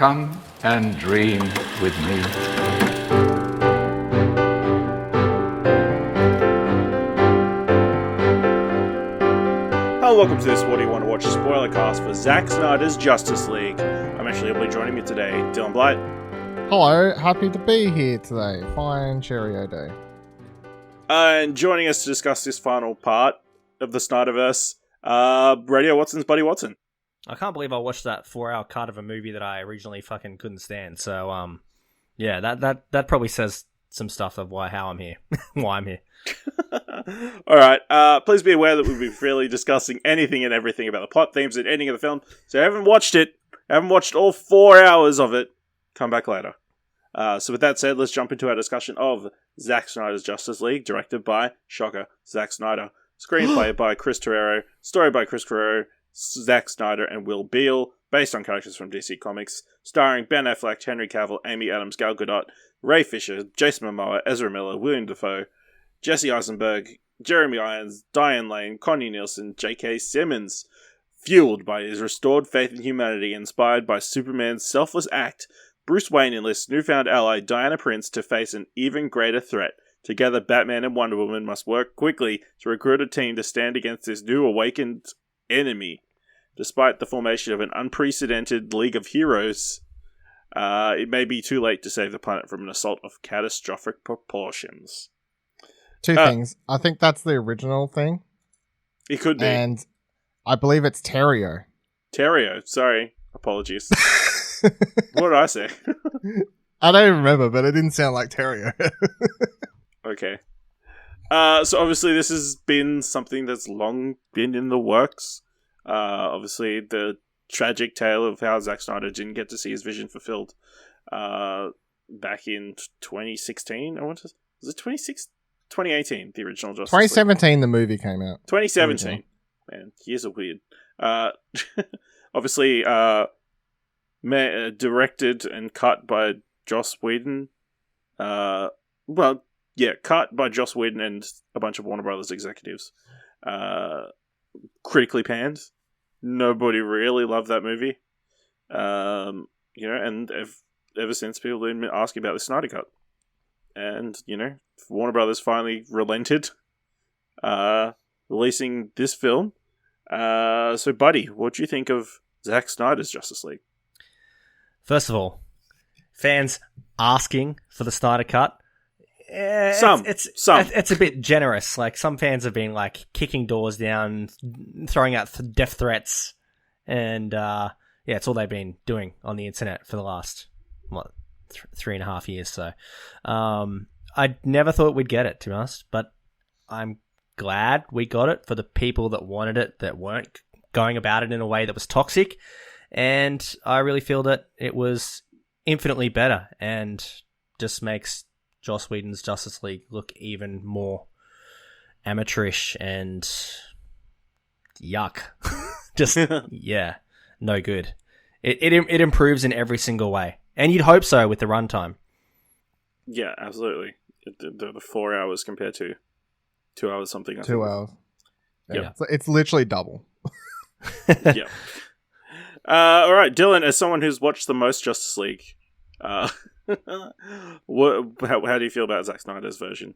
Come and dream with me. Hello, welcome to this What Do You Want to Watch Spoilercast for Zack Snyder's Justice League. I'm actually able to joining me today, Dylan Blight. Hello, happy to be here today. Fine Cheerio day. And joining us to discuss this final part of the Snyderverse, Radio Watson's Buddy Watson. I can't believe I watched that 4-hour cut of a movie that I originally fucking couldn't stand. So, yeah, that probably says some stuff of how I'm here. Why I'm here. Alright, please be aware that we'll be freely discussing anything and everything about the plot, themes, and ending of the film. So if you haven't watched all 4 hours of it, come back later. So with that said, let's jump into our discussion of Zack Snyder's Justice League, directed by, shocker, Zack Snyder. Screenplay by Chris Terrio, story by Chris Terrio, Zack Snyder and Will Beal, based on characters from DC Comics, starring Ben Affleck, Henry Cavill, Amy Adams, Gal Gadot, Ray Fisher, Jason Momoa, Ezra Miller, William Dafoe, Jesse Eisenberg, Jeremy Irons, Diane Lane, Connie Nielsen, J.K. Simmons. Fueled by his restored faith in humanity, inspired by Superman's selfless act, Bruce Wayne enlists newfound ally Diana Prince to face an even greater threat. Together, Batman and Wonder Woman must work quickly to recruit a team to stand against this new awakened enemy. Despite the formation of an unprecedented League of Heroes, it may be too late to save the planet from an assault of catastrophic proportions. Two things. I think that's the original thing. It could be. And I believe it's Terrio. Terrio, sorry. Apologies. What did I say? I don't even remember, but it didn't sound like Terrio. Okay. So obviously this has been something that's long been in the works. Obviously the tragic tale of how Zack Snyder didn't get to see his vision fulfilled back in 2016. Was it 2018, the original Justice 2017, League? the movie came out. 2017. Man, years are weird. Obviously, directed and cut by Joss Whedon. Cut by Joss Whedon and a bunch of Warner Brothers executives. Critically panned. Nobody really loved that movie. And ever since people have been asking about the Snyder Cut. And, Warner Brothers finally relented, releasing this film. So, Buddy, what do you think of Zack Snyder's Justice League? First of all, fans asking for the Snyder Cut. It's a bit generous. Like, some fans have been kicking doors down, throwing out death threats, and it's all they've been doing on the internet for the last 3.5 years. So, I never thought we'd get it, to be honest, but I'm glad we got it for the people that wanted it, that weren't going about it in a way that was toxic, and I really feel that it was infinitely better and just makes Joss Whedon's Justice League look even more amateurish and yuck. Just, yeah, no good. It improves in every single way. And you'd hope so with the runtime. Yeah, absolutely. The 4 hours compared to 2 hours something. 2 hours. Yeah. It's literally double. Yeah. All right, Dylan, as someone who's watched the most Justice League, how do you feel about Zack Snyder's version?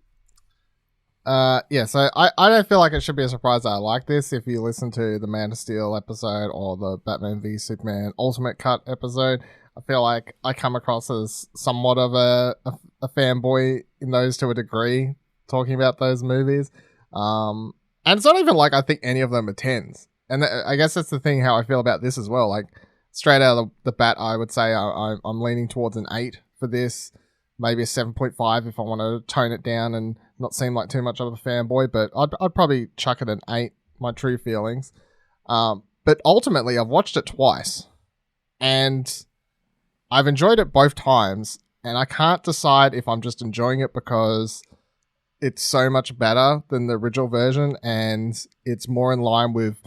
So I don't feel like it should be a surprise that I like this. If you listen to the Man of Steel episode or the Batman v Superman Ultimate Cut episode, I feel like I come across as somewhat of a fanboy in those to a degree, talking about those movies. And it's not even like I think any of them are 10s. And I guess that's the thing how I feel about this as well. Like, straight out of the bat, I would say I'm leaning towards an 8 for this. Maybe a 7.5 if I want to tone it down and not seem like too much of a fanboy. But I'd probably chuck it an 8, my true feelings. But ultimately, I've watched it twice. And I've enjoyed it both times. And I can't decide if I'm just enjoying it because it's so much better than the original version. And it's more in line with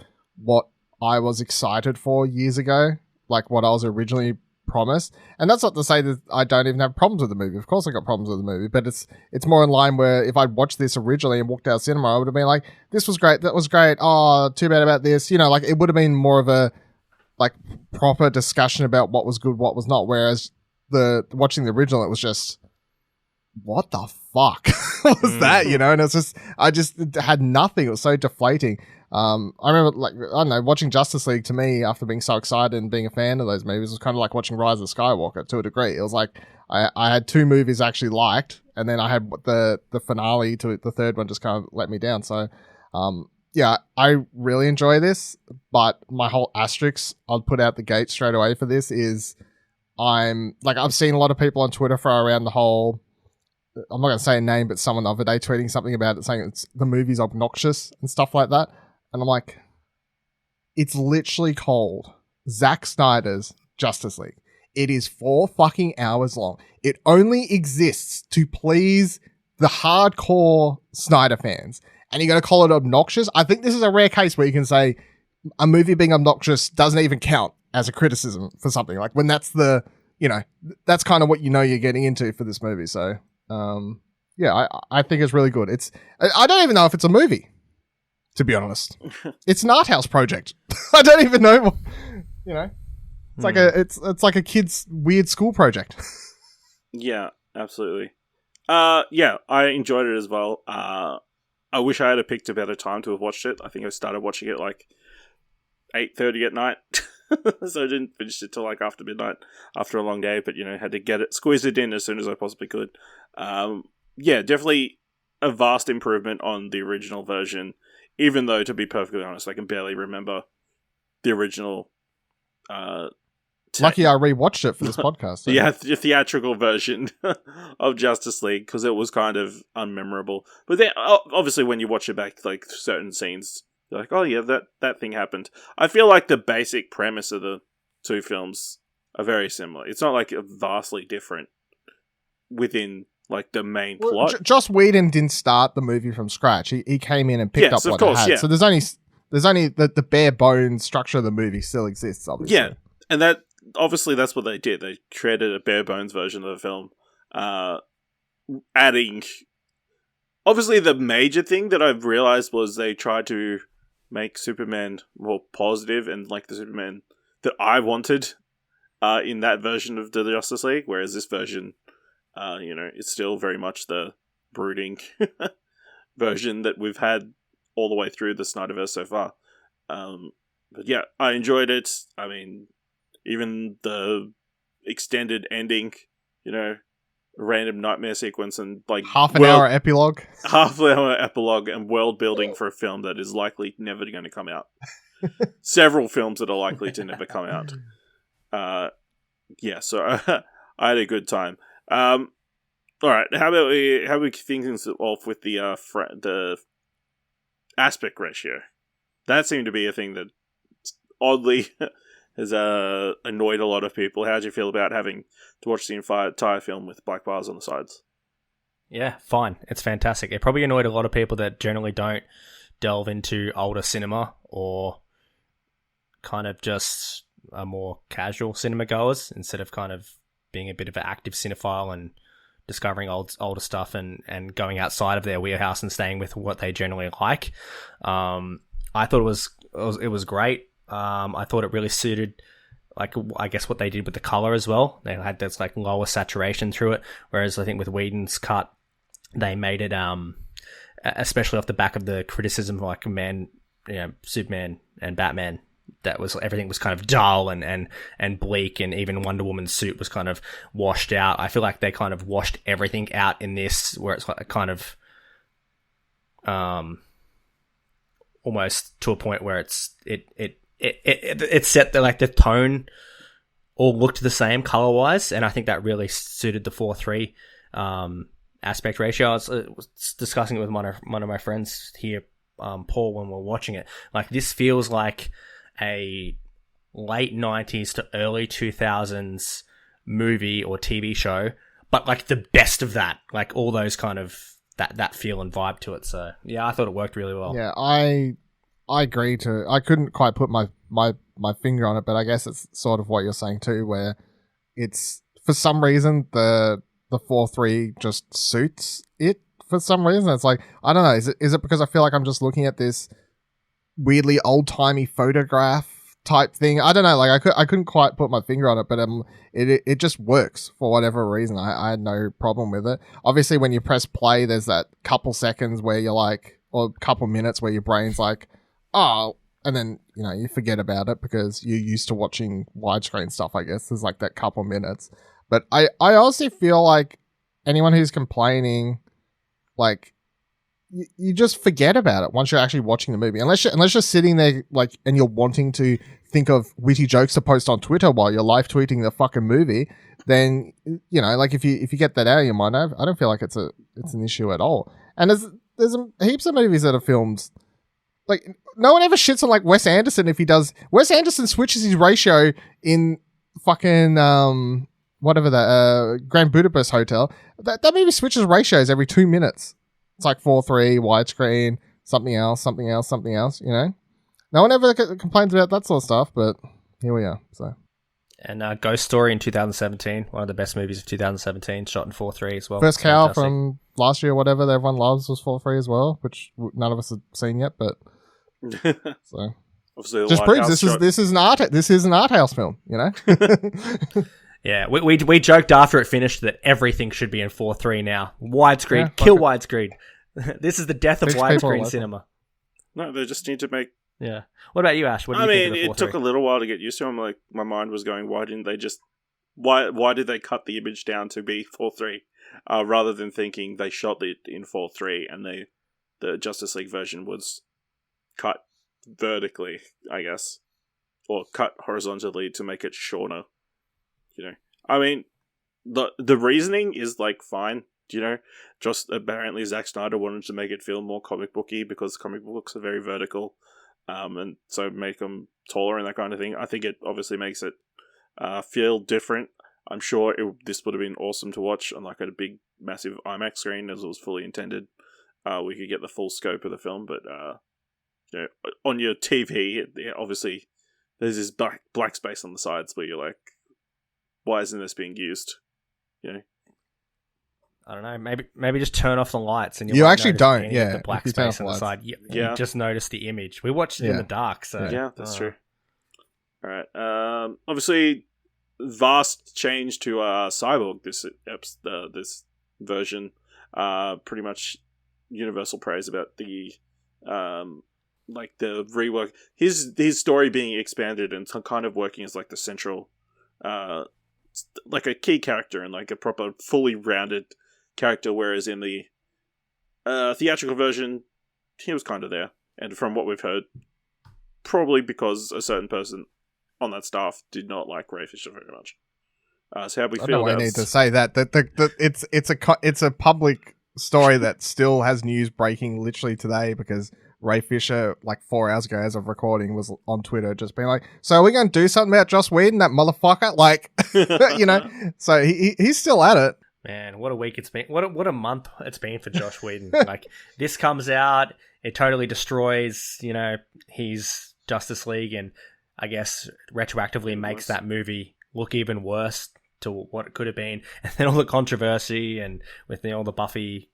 what I was excited for years ago, like what I was originally promised. And that's not to say that I don't even have problems with the movie. Of course I got problems with the movie, but it's more in line where if I'd watched this originally and walked out of cinema, I would have been like, this was great, that was great, oh, too bad about this. It would have been more of a like proper discussion about what was good, what was not. Whereas watching the original, it was just, what the fuck was that? You know, and it's just, I just had nothing. It was so deflating. I remember, like, I don't know, watching Justice League to me after being so excited and being a fan of those movies was kind of like watching Rise of Skywalker to a degree. It was like I had two movies I actually liked, and then I had the finale to the third one just kind of let me down. So, yeah, I really enjoy this, but my whole asterisk I'll put out the gate straight away for this is I've seen a lot of people on Twitter throw around the whole, I'm not going to say a name, but someone the other day tweeting something about it saying the movie's obnoxious and stuff like that. And I'm like, it's literally called Zack Snyder's Justice League. It is 4 fucking hours long. It only exists to please the hardcore Snyder fans. And you're going to call it obnoxious? I think this is a rare case where you can say a movie being obnoxious doesn't even count as a criticism for something. Like when that's that's kind of what you know you're getting into for this movie. So, yeah, I think it's really good. I don't even know if it's a movie, to be honest. It's an art house project. I don't even know. You know, it's like a kid's weird school project. Yeah, absolutely. Yeah, I enjoyed it as well. I wish I had picked a better time to have watched it. I think I started watching it like 8:30 at night, so I didn't finish it till like after midnight after a long day. But had to squeeze it in as soon as I possibly could. Yeah, definitely a vast improvement on the original version. Even though, to be perfectly honest, I can barely remember the original. Lucky I rewatched it for this podcast. So. Yeah, the theatrical version of Justice League, because it was kind of unmemorable. But then, obviously, when you watch it back, like certain scenes, you're like, oh yeah, that thing happened. I feel like the basic premise of the two films are very similar. It's not like vastly different within like the main plot. Joss Whedon didn't start the movie from scratch. He came in and picked up what it had. Yeah. So there's only the bare bones structure of the movie still exists, obviously. Yeah, and obviously that's what they did. They created a bare bones version of the film, adding. Obviously, the major thing that I've realized was they tried to make Superman more positive and like the Superman that I wanted in that version of the Justice League, whereas this version, it's still very much the brooding version that we've had all the way through the Snyderverse so far. But yeah, I enjoyed it. I mean, even the extended ending, random nightmare sequence and like half an hour epilogue and world building for a film that is likely never going to come out. Several films that are likely to never come out. Yeah, so I had a good time. All right, how about we think things off with the aspect ratio? That seemed to be a thing that oddly has annoyed a lot of people. How do you feel about having to watch the entire film with black bars on the sides? Yeah, fine. It's fantastic. It probably annoyed a lot of people that generally don't delve into older cinema or kind of just are more casual cinema goers instead of kind of being a bit of an active cinephile and discovering older stuff and going outside of their wheelhouse and staying with what they generally like. I thought it was great. I thought it really suited, like, I guess what they did with the color as well. They had this like lower saturation through it, whereas I think with Whedon's cut, they made it, especially off the back of the criticism, like Superman and Batman, everything was kind of dull and bleak, and even Wonder Woman's suit was kind of washed out. I feel like they kind of washed everything out in this, where it's like kind of, almost to a point where it set the tone all looked the same color wise, and I think that really suited the 4:3 aspect ratio. I was discussing it with one of my friends here, Paul, when we were watching it. Like, this feels like a late 90s to early 2000s movie or TV show, but like the best of that, like all those kind of that feel and vibe to it. So yeah, I thought it worked really well. Yeah, I agree too. I couldn't quite put my finger on it, but I guess it's sort of what you're saying too, where it's, for some reason, the 4:3 just suits it for some reason. It's like, I don't know, is it because I feel like I'm just looking at this weirdly old-timey photograph type thing. I don't know. Like I couldn't quite put my finger on it, but it just works for whatever reason. I had no problem with it. Obviously, when you press play, there's that couple seconds where you're like, or couple minutes where your brain's like, oh, and then you forget about it because you're used to watching widescreen stuff. I guess there's like that couple minutes, but I honestly feel like anyone who's complaining, like. You just forget about it once you're actually watching the movie. Unless you're sitting there like and you're wanting to think of witty jokes to post on Twitter while you're live tweeting the fucking movie, then like if you get that out of your mind, I don't feel like it's an issue at all. And there's heaps of movies that are filmed like no one ever shits on like Wes Anderson if he does. Wes Anderson switches his ratio in fucking whatever that Grand Budapest Hotel. That movie switches ratios every 2 minutes. It's like 4:3, widescreen, something else. No one ever complains about that sort of stuff, but here we are. So, and Ghost Story in 2017, one of the best movies of 2017, shot in 4:3 as well. First Cow from last year, whatever that everyone loves, was 4:3 as well, which none of us have seen yet. But so obviously, just proves this is an art house film, Yeah, we joked after it finished that everything should be in 4:3 now. Widescreen, kill widescreen. This is the death of widescreen cinema. No, they just need to make. Yeah. What about you, Ash? What do you think of the 4:3? It took a little while to get used to. I'm like, my mind was going, why didn't they just? Why did they cut the image down to be 4:3, rather than thinking they shot it in 4:3 and the Justice League version was cut vertically, I guess, or cut horizontally to make it shorter. I mean, the reasoning is like fine. Just apparently Zack Snyder wanted to make it feel more comic booky because comic books are very vertical, and so make them taller and that kind of thing. I think it obviously makes it feel different. I'm sure this would have been awesome to watch on like a big, massive IMAX screen as it was fully intended. We could get the full scope of the film, but on your TV, obviously there's this black space on the sides where you're like, why isn't this being used? I don't know. Maybe just turn off the lights and you actually don't. Yeah, the black space on the side. You just notice the image. We watched it in the dark, so yeah, that's true. All right. Obviously, vast change to Cyborg. This version. Pretty much universal praise about the like the rework. His story being expanded and kind of working as like the central. Like a key character and like a proper fully rounded character, whereas in the theatrical version he was kind of there, and from what we've heard, probably because a certain person on that staff did not like Ray Fisher very much. So how we feel about... I need to say that it's a public story that still has news breaking literally today, because Ray Fisher, like 4 hours ago as of recording, was on Twitter just being like, so are we going to do something about Joss Whedon, that motherfucker? Like, so he's still at it. Man, what a week it's been. What a month it's been for Joss Whedon. Like, this comes out, it totally destroys, his Justice League, and I guess retroactively makes that movie look even worse to what it could have been. And then all the controversy and with all the Buffy,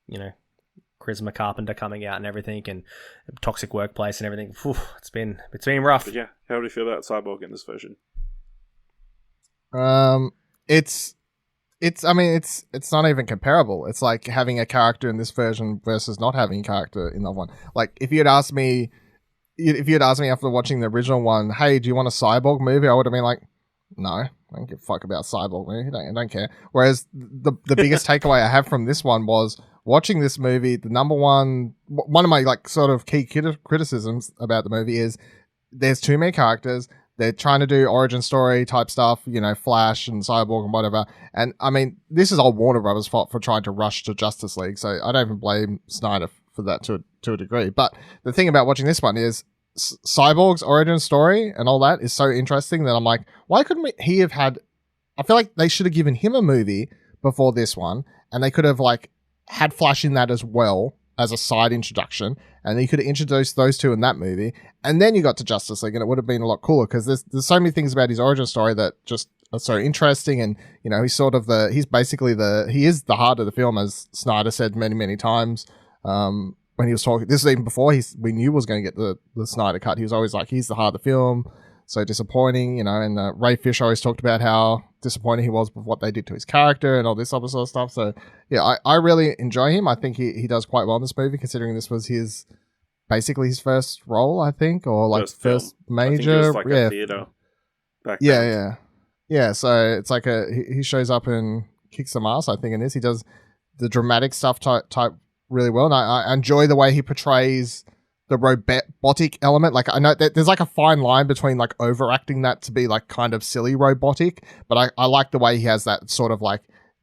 Charisma Carpenter coming out and everything, and toxic workplace and everything. Whew, it's been rough. But yeah, how do you feel about Cyborg in this version? It's not even comparable. It's like having a character in this version versus not having a character in that one. Like if you had asked me after watching the original one, hey, do you want a Cyborg movie? I would have been like, no, I don't give a fuck about Cyborg movie. I don't care. Whereas the biggest takeaway I have from this one was watching this movie, the number one of my like sort of key criticisms about the movie is there's too many characters. They're trying to do origin story type stuff, Flash and Cyborg and whatever. And I mean, this is all Warner Brothers' fault for trying to rush to Justice League. So I don't even blame Snyder for that to a degree. But the thing about watching this one is Cyborg's origin story and all that is so interesting that I'm like, why couldn't he have had... I feel like they should have given him a movie before this one, and they could have like had Flash in that as well as a side introduction, and you could have introduced those two in that movie, and then you got to Justice League, and it would have been a lot cooler, because there's so many things about his origin story that just are so interesting, and he's basically he is the heart of the film, as Snyder said many times when he was talking. This is even before we knew was going to get the Snyder cut. He was always like, he's the heart of the film, so disappointing, and Ray Fisher always talked about how disappointed he was with what they did to his character and all this other sort of stuff. So yeah, I really enjoy him. I think he does quite well in this movie, considering this was basically his first role, I think, or like first major. I think it was like a theater back then. Yeah. So it's like he shows up and kicks some ass, I think, in this. He does the dramatic stuff type really well, and I enjoy the way he portrays the robotic element. Like, I know that there's like a fine line between like overacting that to be like kind of silly robotic, but I like the way he has that sort of like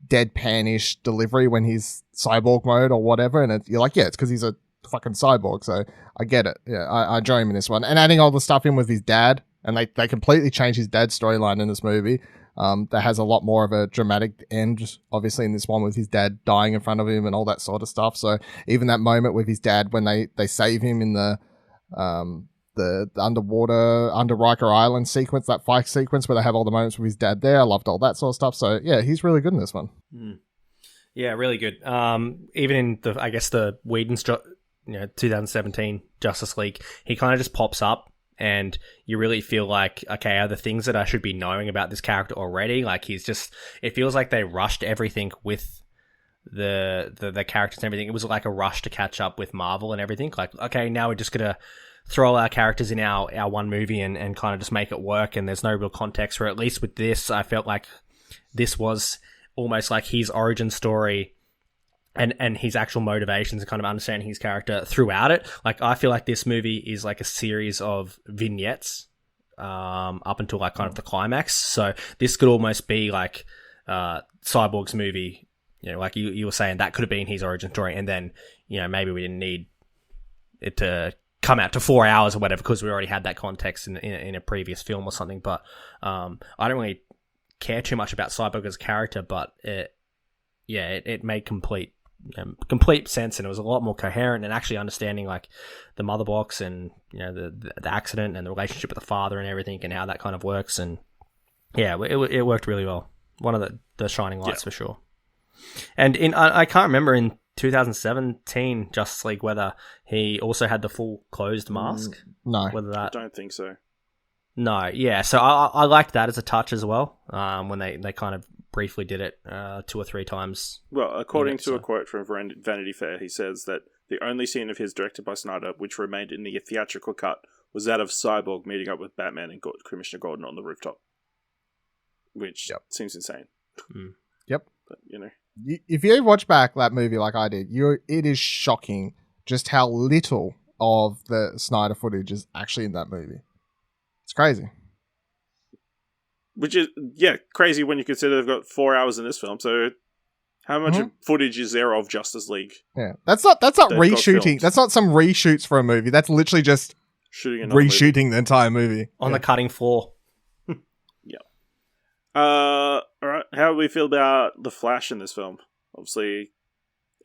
deadpan-ish delivery when he's cyborg mode or whatever, and you're like, yeah, it's because he's a fucking cyborg, so I get it. Yeah, I enjoy him in this one, and adding all the stuff in with his dad, and they completely changed his dad's storyline in this movie. That has a lot more of a dramatic end, obviously, in this one, with his dad dying in front of him and all that sort of stuff. So even that moment with his dad when they save him in the underwater, under Riker Island sequence, that fight sequence where they have all the moments with his dad there, I loved all that sort of stuff. So yeah, he's really good in this one. Yeah, really good. Even in the Whedon's 2017 Justice League, he kind of just pops up. And you really feel like, okay, are the things that I should be knowing about this character already? Like, it feels like they rushed everything with the characters and everything. It was like a rush to catch up with Marvel and everything. Like, okay, now we're just going to throw our characters in our one movie and kind of just make it work. And there's no real context for it. At least with this, I felt like this was almost like his origin story and his actual motivations and kind of understanding his character throughout it. Like, I feel like this movie is like a series of vignettes up until like kind of the climax. So this could almost be like Cyborg's movie, like you were saying, that could have been his origin story, and then maybe we didn't need it to come out to 4 hours or whatever because we already had that context in a previous film or something. But I don't really care too much about Cyborg as a character, but it made complete sense, and it was a lot more coherent, and actually understanding like the mother box and the accident and the relationship with the father and everything and how that kind of works. And yeah, it worked really well. One of the shining lights for sure. And I can't remember in 2017 Justice League whether he also had the full closed mask. No, I don't think so. No, yeah. So I liked that as a touch as well. When they kind of briefly did it 2 or 3 times. Well, according to a quote from Vanity Fair, he says that the only scene of his directed by Snyder which remained in the theatrical cut was that of Cyborg meeting up with Batman and Commissioner Gordon on the rooftop, which seems insane. Yep. But if you watch back that movie like I did, it is shocking just how little of the Snyder footage is actually in that movie. It's crazy. Which is, crazy when you consider they've got 4 hours in this film. So how much footage is there of Justice League? Yeah, that's not reshooting. That's not some reshoots for a movie. That's literally just reshooting the entire movie. On the cutting floor. Yeah. All right. How do we feel about the Flash in this film? Obviously,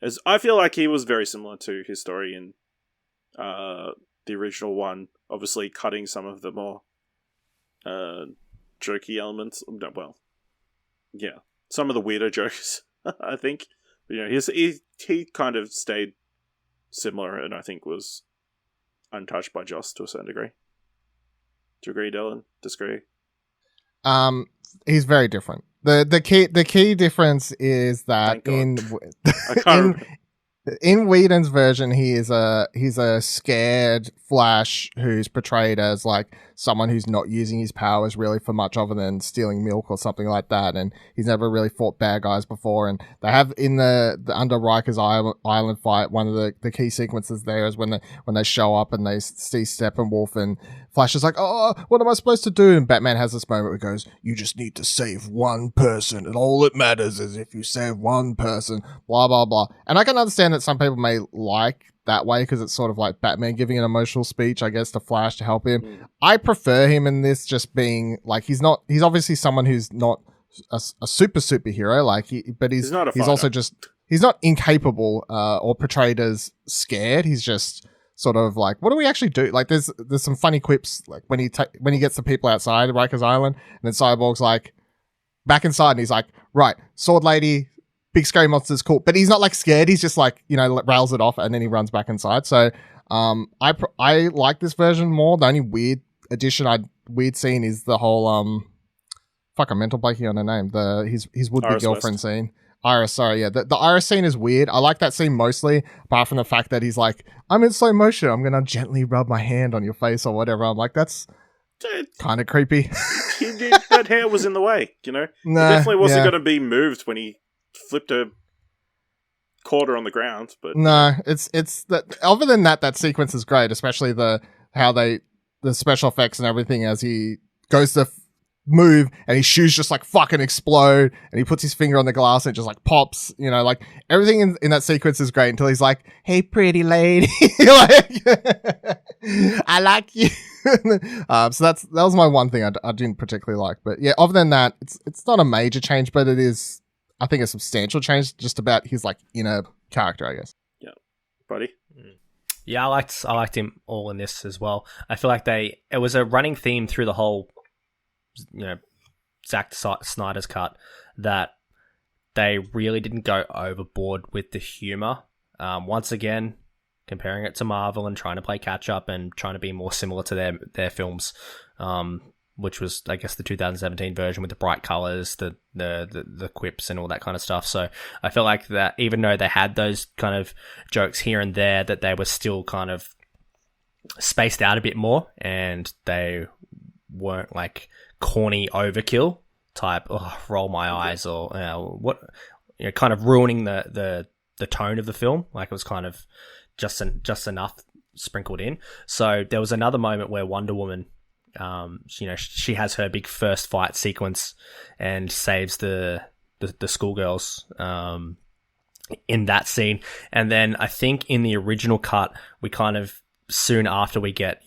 as I feel like he was very similar to his story in the original one. Obviously, cutting some of the more jokey elements. Well, yeah, some of the weirder jokes, I think. But, he kind of stayed similar, and I think was untouched by Joss to a certain degree. Do you agree, Dylan? Disagree? He's very different. The key difference is that in Whedon's version, he's a scared Flash who's portrayed as like someone who's not using his powers really for much other than stealing milk or something like that, and he's never really fought bad guys before. And they have in the under Riker's Island fight, one of the key sequences there is when they show up and they see Steppenwolf, and Flash is like, oh, what am I supposed to do? And Batman has this moment where he goes, you just need to save one person, and all that matters is if you save one person, blah, blah, blah. And I can understand that some people may like that way because it's sort of like Batman giving an emotional speech, I guess, to Flash to help him. I prefer him in this just being like, he's obviously someone who's not a superhero, like he's not incapable or portrayed as scared. He's just sort of like, what do we actually do? Like there's some funny quips like when he gets the people outside Rikers Island, and then Cyborg's like back inside and he's like, right, sword lady, big scary monster's cool, but he's not like scared. He's just like, rails it off and then he runs back inside. So I like this version more. The only weird weird scene is the whole fuck, I'm mental blanking on her name. His would be Iris girlfriend West. scene. Iris, sorry, yeah. The Iris scene is weird. I like that scene mostly, apart from the fact that he's like, I'm in slow motion. I'm gonna gently rub my hand on your face or whatever. I'm like, that's kind of creepy. That hair was in the way, you know? Nah, It definitely wasn't yeah. going to be moved when he flipped a quarter on the ground, but... No, it's that. Other than that sequence is great, especially the special effects and everything as he goes to move and his shoes just like fucking explode and he puts his finger on the glass and it just like pops, you know, like everything in that sequence is great until he's like, hey pretty lady, like I like you. So that was my one thing I didn't particularly like, but yeah, other than that, it's not a major change, but it is, I think, a substantial change just about his like inner character, I guess. Yeah, buddy. Yeah, I liked him all in this as well. I feel like it was a running theme through the whole, you know, Zack Snyder's cut, that they really didn't go overboard with the humor. Once again, comparing it to Marvel and trying to play catch up and trying to be more similar to their films, which was, I guess, the 2017 version with the bright colors, the quips and all that kind of stuff. So I feel like that even though they had those kind of jokes here and there, that they were still kind of spaced out a bit more, and they weren't like corny overkill type, roll my eyes, or kind of ruining the tone of the film. Like it was kind of just enough sprinkled in. So there was another moment where Wonder Woman, she has her big first fight sequence and saves the schoolgirls in that scene. And then I think in the original cut, we kind of soon after we get,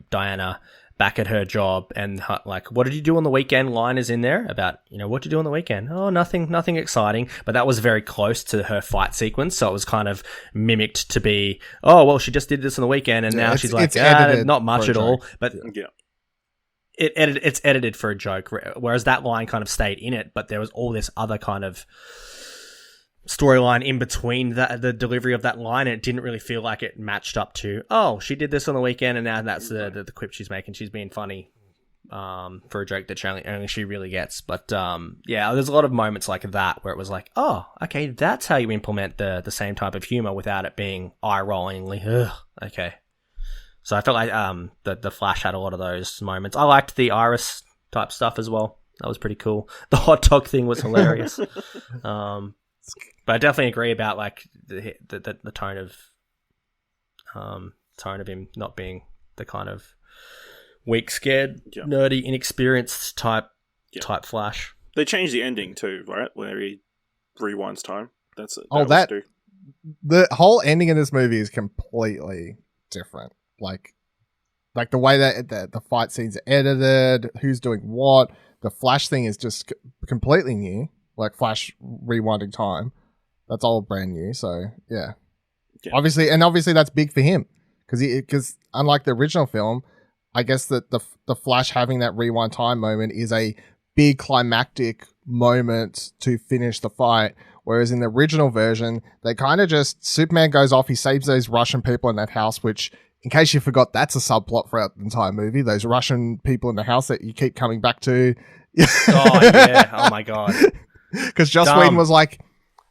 Diana back at her job, and her, like, what did you do on the weekend line is in there about, what did you do on the weekend? Oh, nothing exciting. But that was very close to her fight sequence. So it was kind of mimicked to be, oh, well, she just did this on the weekend. And now she's like, not much at all. But yeah. It's edited for a joke. Whereas that line kind of stayed in it, but there was all this other kind of storyline in between the delivery of that line, and it didn't really feel like it matched up to, oh, she did this on the weekend and now that's the quip she's making. She's being funny for a joke that only she really gets. But yeah, there's a lot of moments like that where it was like, oh, okay, that's how you implement the same type of humor without it being eye-rollingly, okay. So I felt like the Flash had a lot of those moments. I liked the Iris type stuff as well. That was pretty cool. The hot dog thing was hilarious. But I definitely agree about like the tone of him not being the kind of weak, scared, nerdy, inexperienced type Flash. They changed the ending too, right? Where he rewinds time. That's it. The whole ending of this movie is completely different. Like the way that the fight scenes are edited, who's doing what. The Flash thing is just completely new. Like Flash rewinding time, that's all brand new. So yeah. Obviously that's big for him because unlike the original film, I guess that the Flash having that rewind time moment is a big climactic moment to finish the fight. Whereas in the original version, they kind of just, Superman goes off, he saves those Russian people in that house, which, in case you forgot, that's a subplot throughout the entire movie. Those Russian people in the house that you keep coming back to. Oh yeah! Oh my god. Because Joss Whedon was like,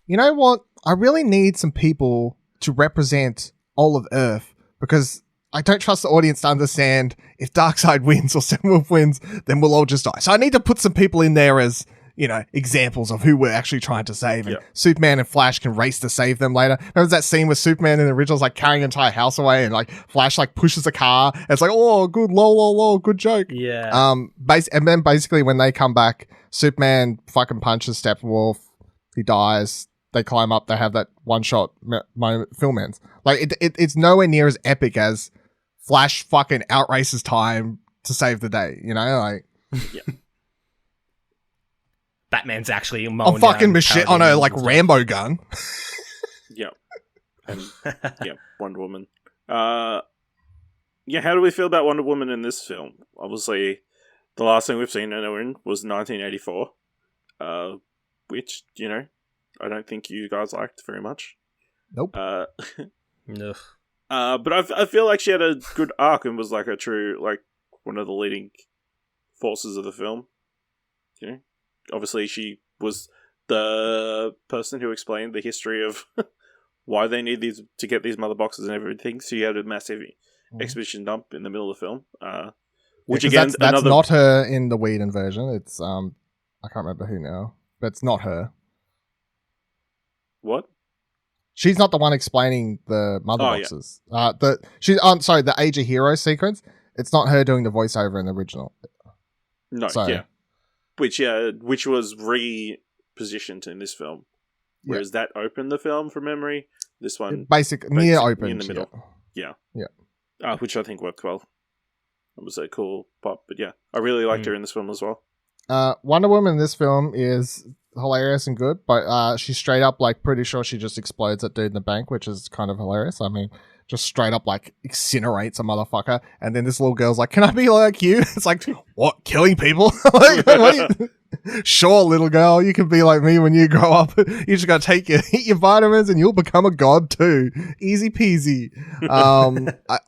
you know what? I really need some people to represent all of Earth because I don't trust the audience to understand if Darkseid wins or Steppenwolf wins, then we'll all just die. So I need to put some people in there as, examples of who we're actually trying to save. And Superman and Flash can race to save them later. Remember that scene with Superman in the originals like carrying an entire house away and like Flash like pushes a car. And it's like, oh, good, lol, good joke. Yeah. And then basically when they come back, Superman fucking punches Steppenwolf. He dies. They climb up. They have that one-shot moment. Film ends. Like it's nowhere near as epic as Flash fucking outraces time to save the day. Like. Yeah. Batman's actually mowing fucking down machine on a like Rambo gun. Yeah. And Wonder Woman. How do we feel about Wonder Woman in this film? Obviously, the last thing we've seen her in was 1984, which, I don't think you guys liked very much. Nope. But I feel like she had a good arc and was like a true, like, one of the leading forces of the film. You know, obviously she was the person who explained the history of why they need these to get these mother boxes and everything. So you had a massive exposition dump in the middle of the film. Which again, that's not her in the Whedon version. It's I can't remember who now, but it's not her. What? She's not the one explaining the mother boxes. Yeah. I'm sorry, the Age of Heroes sequence. It's not her doing the voiceover in the original. No, so, which was repositioned in this film, whereas that opened the film from memory. This one near opened in the middle. Yeah. Which I think worked well. It was a cool pop, but yeah, I really liked her in this film as well. Wonder Woman in this film is hilarious and good, but she's straight up like pretty sure she just explodes that dude in the bank, which is kind of hilarious. I mean, just straight up like incinerates a motherfucker, and then this little girl's like, "Can I be like you?" It's like, what, killing people? Sure, little girl, you can be like me when you grow up. You just gotta eat your vitamins and you'll become a god too. Easy peasy.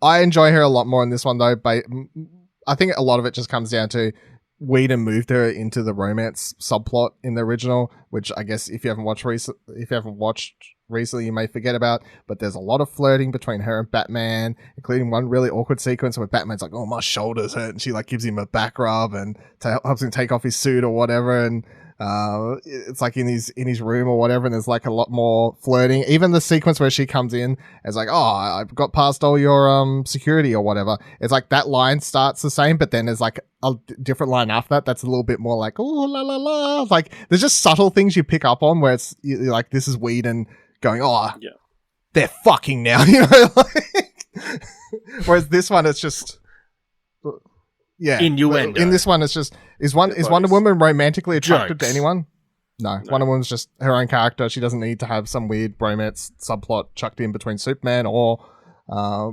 I enjoy her a lot more in this one though, but I think a lot of it just comes down to Whedon moved her into the romance subplot in the original, which I guess if you haven't watched recently, you may forget about. But there's a lot of flirting between her and Batman, including one really awkward sequence where Batman's like, "Oh, my shoulders hurt," and she like gives him a back rub and helps him take off his suit or whatever. And it's like in his room or whatever, and there's like a lot more flirting. Even the sequence where she comes in as like, "Oh, I've got past all your security or whatever." It's like that line starts the same, but then there's like a different line after that that's a little bit more like, "Oh, la la la." Like there's just subtle things you pick up on where you're like, this is Whedon going, "Oh, yeah, they're fucking now," you know. Like, whereas this one, it's just. Yeah, innuendo. In this one, it's just is Wonder Woman romantically attracted to anyone? No, Wonder Woman's just her own character. She doesn't need to have some weird bromance subplot chucked in between Superman or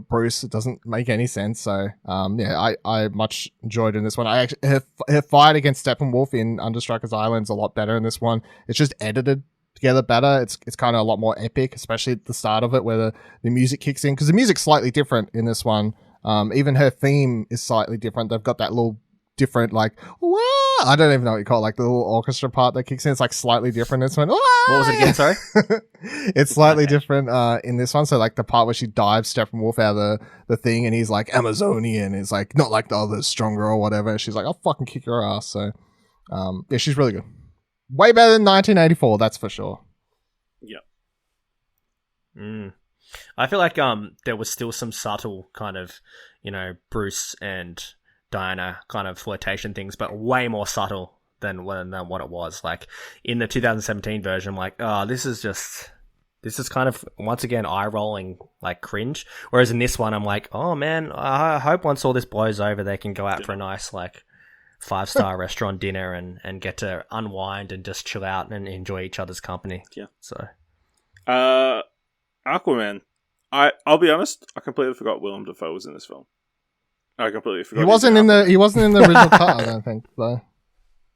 Bruce. It doesn't make any sense. So, I much enjoyed in this one. I actually her fight against Steppenwolf in Under Strikers Island is a lot better in this one. It's just edited together better. It's kind of a lot more epic, especially at the start of it where the music kicks in, because the music's slightly different in this one. Even her theme is slightly different. They've got that little different, like, wah! I don't even know what you call it, like the little orchestra part that kicks in. It's like slightly different in this one. Wah! What was it again, sorry? It's slightly different in this one. So like the part where she dives Steppenwolf out of the thing and he's like Amazonian. It's like not like the others, stronger or whatever. She's like, "I'll fucking kick your ass." So yeah, she's really good. Way better than 1984, that's for sure. Yeah. I feel like there was still some subtle kind of, Bruce and Diana kind of flirtation things, but way more subtle than what it was. Like in the 2017 version, I'm like, oh, this is kind of once again eye rolling, like cringe. Whereas in this one, I'm like, oh man, I hope once all this blows over, they can go out for a nice like 5-star restaurant dinner and get to unwind and just chill out and enjoy each other's company. Yeah. So. Aquaman. I'll be honest, I completely forgot Willem Dafoe was in this film. I completely forgot. He wasn't in the original cut, I don't think, though.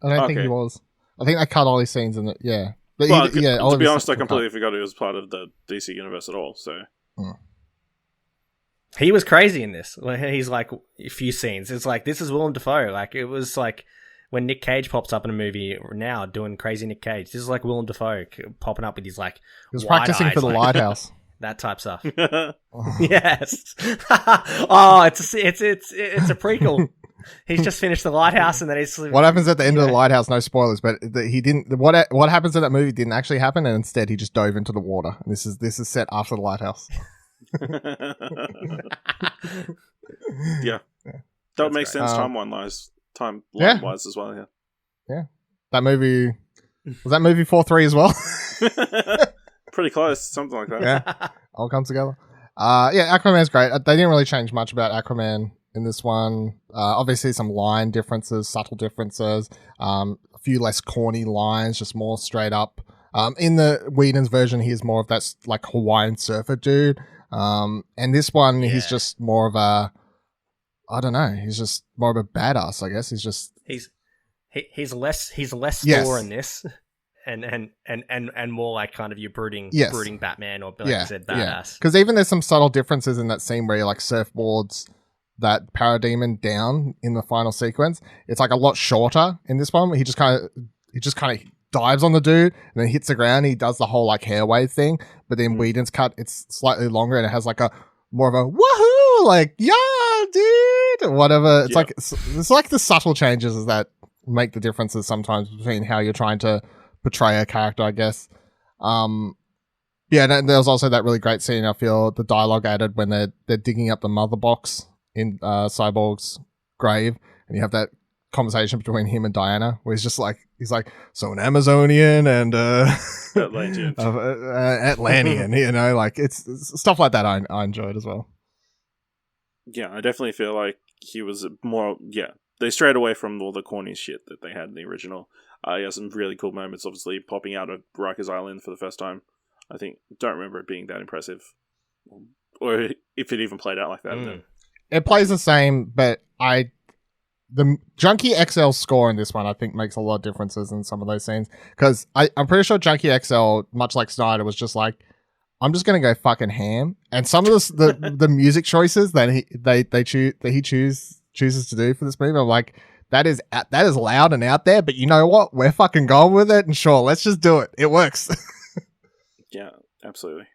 I don't think he was. I think they cut all these scenes in it, yeah. But to be honest, I completely forgot he was part of the DC universe at all, so. He was crazy in this. He's like, a few scenes. It's like, this is Willem Dafoe. Like, it was like when Nick Cage pops up in a movie now doing crazy Nick Cage. This is like Willem Dafoe popping up with his like. He was practicing for the Lighthouse. That type stuff. Yes. Oh, it's a prequel. He's just finished the Lighthouse, and then he's. What happens at the end of the Lighthouse? No spoilers, but he didn't. What happens in that movie didn't actually happen, and instead he just dove into the water. And this is set after the Lighthouse. Yeah, that makes sense. Timeline-wise as well. Yeah. Yeah, that movie was that movie 4-3 as well. Pretty close, something like that. Yeah, all comes together. Yeah, Aquaman's great. They didn't really change much about Aquaman in this one. Obviously, some line differences, subtle differences. A few less corny lines, just more straight up. In the Whedon's version, he's more of that like Hawaiian surfer dude. And this one, he's just more of a. I don't know. He's just more of a badass, I guess. He's less Thor in this. And more like kind of your brooding Batman or like you said, badass. Because even there's some subtle differences in that scene where he like surfboards that parademon down in the final sequence. It's like a lot shorter in this one. He just kind of dives on the dude and then hits the ground. He does the whole like hair wave thing, but then Whedon's cut, it's slightly longer and it has like a more of a woohoo, like yeah, dude, whatever. It's like it's like the subtle changes that make the differences sometimes between how you're trying to portray a character, I guess. Yeah, and there was also that really great scene, I feel, the dialogue added when they're digging up the mother box in Cyborg's grave, and you have that conversation between him and Diana, where he's like, so an Amazonian and Atlantean. Atlantean, you know, like it's stuff like that I enjoyed as well. Yeah, I definitely feel like he was more, they strayed away from all the corny shit that they had in the original. He has some really cool moments, obviously, popping out of Rikers Island for the first time. Don't remember it being that impressive. Or if it even played out like that. It plays the same, but the Junkie XL score in this one, I think, makes a lot of differences in some of those scenes. Because I'm pretty sure Junkie XL, much like Snyder, was just like, I'm just gonna go fucking ham. And some of the music choices that he chooses to do for this movie, I'm like, that is loud and out there, but you know what? We're fucking going with it, and sure, let's just do it. It works. Yeah, absolutely.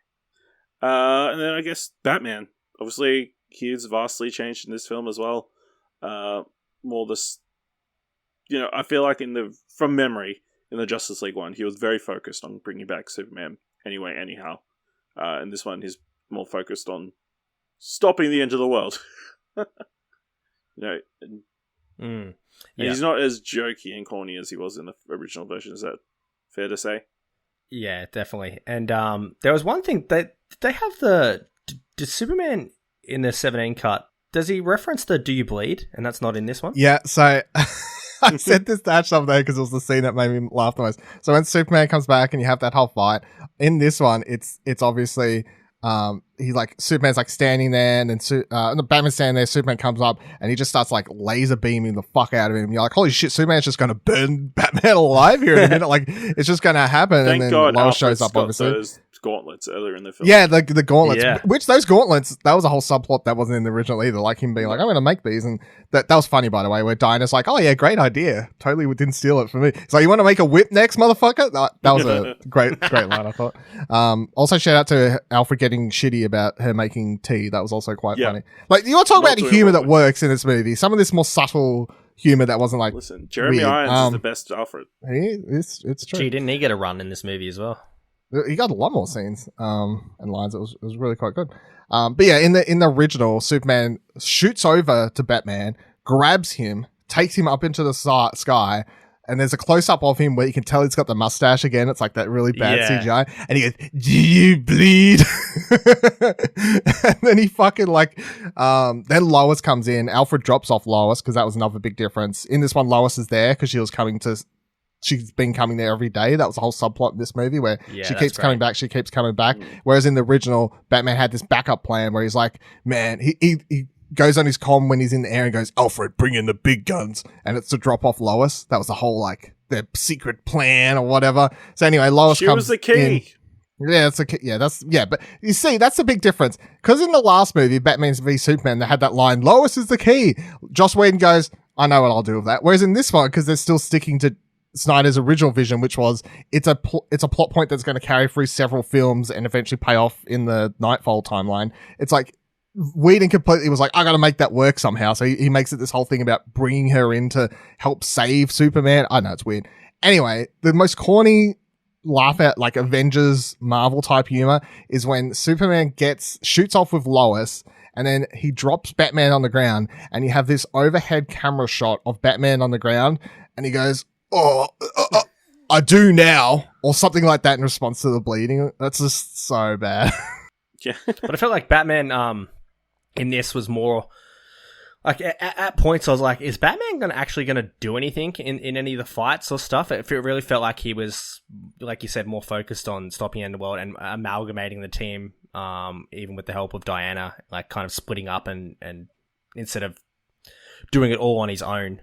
And then I guess Batman. Obviously, he's vastly changed in this film as well. More this, I feel like from memory, in the Justice League one, he was very focused on bringing back Superman anyway, anyhow. In this one, he's more focused on stopping the end of the world. And he's not as jokey and corny as he was in the original version. Is that fair to say? Yeah, definitely. And there was one thing that they have did Superman in the 17 cut, does he reference the "Do you bleed"? And that's not in this one. Yeah, so I said this to Ash someday because it was the scene that made me laugh the most. So when Superman comes back and you have that whole fight in this one, it's obviously Superman's like standing there, and then the Batman's standing there. Superman comes up and he just starts like laser beaming the fuck out of him. You're like, holy shit, Superman's just gonna burn Batman alive here in a minute. Like it's just gonna happen. Thank and then God, Lois shows up, obviously. Those gauntlets earlier in the film. Yeah, the gauntlets. Yeah. Which those gauntlets, that was a whole subplot that wasn't in the original either. Like him being like, I'm going to make these. And that was funny, by the way, where Diana's like, oh yeah, great idea. Totally didn't steal it from me. So you want to make a whip next, motherfucker? That was a great line, I thought. Also shout out to Alfred getting shitty about her making tea. That was also quite funny. Like, you want to talk about the humor that works in this movie. Some of this more subtle humor that wasn't like, listen, Jeremy weird. Irons is the best Alfred. It's true. Gee, didn't he get a run in this movie as well? He got a lot more scenes and lines. It was really quite good. But yeah, in the original, Superman shoots over to Batman, grabs him, takes him up into the sky, and there's a close up of him where you can tell he's got the mustache again. It's like that really bad CGI, and he goes, "Do you bleed?" And then he fucking then Lois comes in. Alfred drops off Lois because that was another big difference. In this one, Lois is there because she's been coming there every day. That was the whole subplot in this movie where she keeps coming back. She keeps coming back. Whereas in the original, Batman had this backup plan where he's like, man, he goes on his comm when he's in the air and goes, Alfred, bring in the big guns. And it's to drop off Lois. That was the whole their secret plan or whatever. So anyway, Lois comes in. She was the key. Yeah, but you see, that's the big difference. Because in the last movie, Batman v Superman, they had that line, Lois is the key. Joss Whedon goes, I know what I'll do with that. Whereas in this one, because they're still sticking to Snyder's original vision, which was it's a plot point that's going to carry through several films and eventually pay off in the Nightfall timeline. It's like Whedon completely was like, I got to make that work somehow. So he makes it this whole thing about bringing her in to help save Superman. I know it's weird. Anyway, the most corny laugh at like Avengers Marvel type humor is when Superman shoots off with Lois. And then he drops Batman on the ground, and you have this overhead camera shot of Batman on the ground, and he goes, I do now, or something like that in response to the bleeding. That's just so bad. Yeah. But I felt like Batman in this was more like at points I was like, is Batman actually going to do anything in any of the fights or stuff? It really felt like he was, like you said, more focused on stopping Underworld and amalgamating the team, even with the help of Diana, like kind of splitting up and instead of doing it all on his own.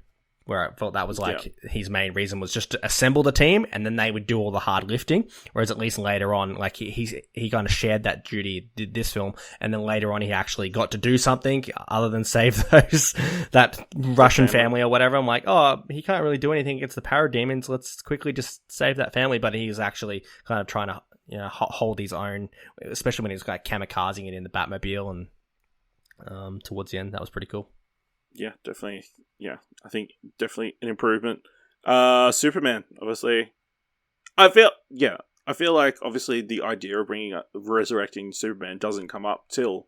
where I felt that was like his main reason was just to assemble the team, and then they would do all the hard lifting. Whereas at least later on, like he kind of shared that duty, did this film, and then later on he actually got to do something other than save that Russian family or whatever. I'm like, oh, he can't really do anything against the parademons. Let's quickly just save that family. But he's actually kind of trying to hold his own, especially when he's like kamikazing it in the Batmobile, and towards the end that was pretty cool. Yeah, definitely. Yeah, I think definitely an improvement. Superman, obviously. I feel like obviously the idea of resurrecting Superman doesn't come up till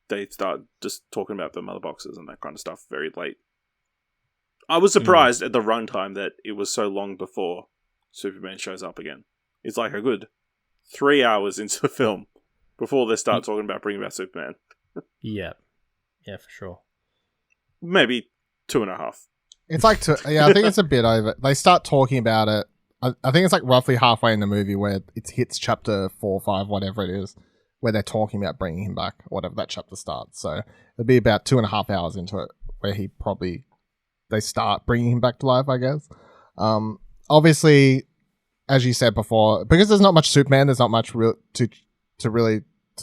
they start just talking about the mother boxes and that kind of stuff very late. I was surprised at the runtime that it was so long before Superman shows up again. It's like a good 3 hours into the film before they start talking about bringing back Superman. Yeah, for sure. Maybe 2.5. It's like, I think it's a bit over. They start talking about it. I think it's like roughly halfway in the movie where it hits chapter 4 or 5, whatever it is, where they're talking about bringing him back, whatever that chapter starts. So it'll be about 2.5 hours into it where they start bringing him back to life, I guess. Obviously, as you said before, because there's not much Superman, there's not much to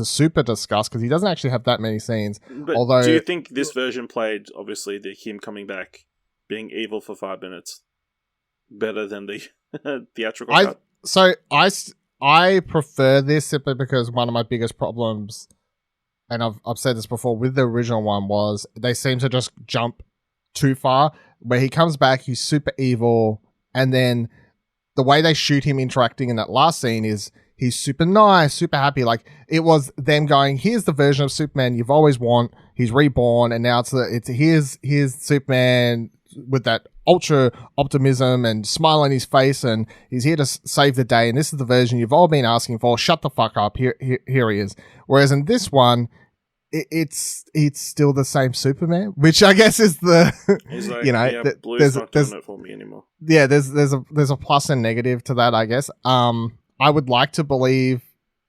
super discuss because he doesn't actually have that many scenes. But although, do you think this version played, obviously, him coming back, being evil for 5 minutes, better than the theatrical cut? So I prefer this simply because one of my biggest problems, and I've said this before with the original one, was they seem to just jump too far. Where he comes back, he's super evil, and then the way they shoot him interacting in that last scene is he's super nice, super happy. Like, it was them going, here's the version of Superman you've always want. He's reborn, and now here's Superman with that ultra optimism and smile on his face, and he's here to save the day. And this is the version you've all been asking for. Shut the fuck up. Here he is. Whereas in this one, it's still the same Superman, which I guess is the He's like, blue's not doing it for me anymore. Yeah, there's a plus and negative to that, I guess. I would like to believe,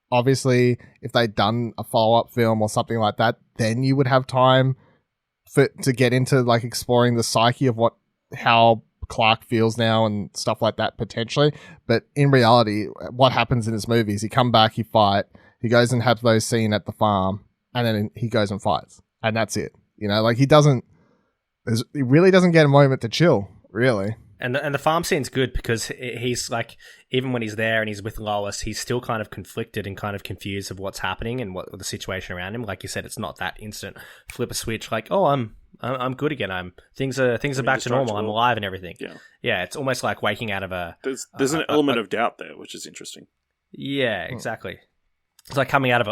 obviously, if they'd done a follow-up film or something like that, then you would have time to get into like exploring the psyche of how Clark feels now and stuff like that potentially. But in reality, what happens in this movie is he come back, he fight, he goes and have those scenes at the farm, and then he goes and fights, and that's it. Like he really doesn't get a moment to chill, really. And the farm scene's good because he's like, even when he's there and he's with Lois, he's still kind of conflicted and kind of confused of what's happening and what the situation around him. Like you said, it's not that instant flip a switch. Like, oh, I'm good again. Things are back to normal. I'm alive and everything. Yeah. It's almost like waking out of there's an element of doubt there, which is interesting. Yeah, exactly. It's like coming out of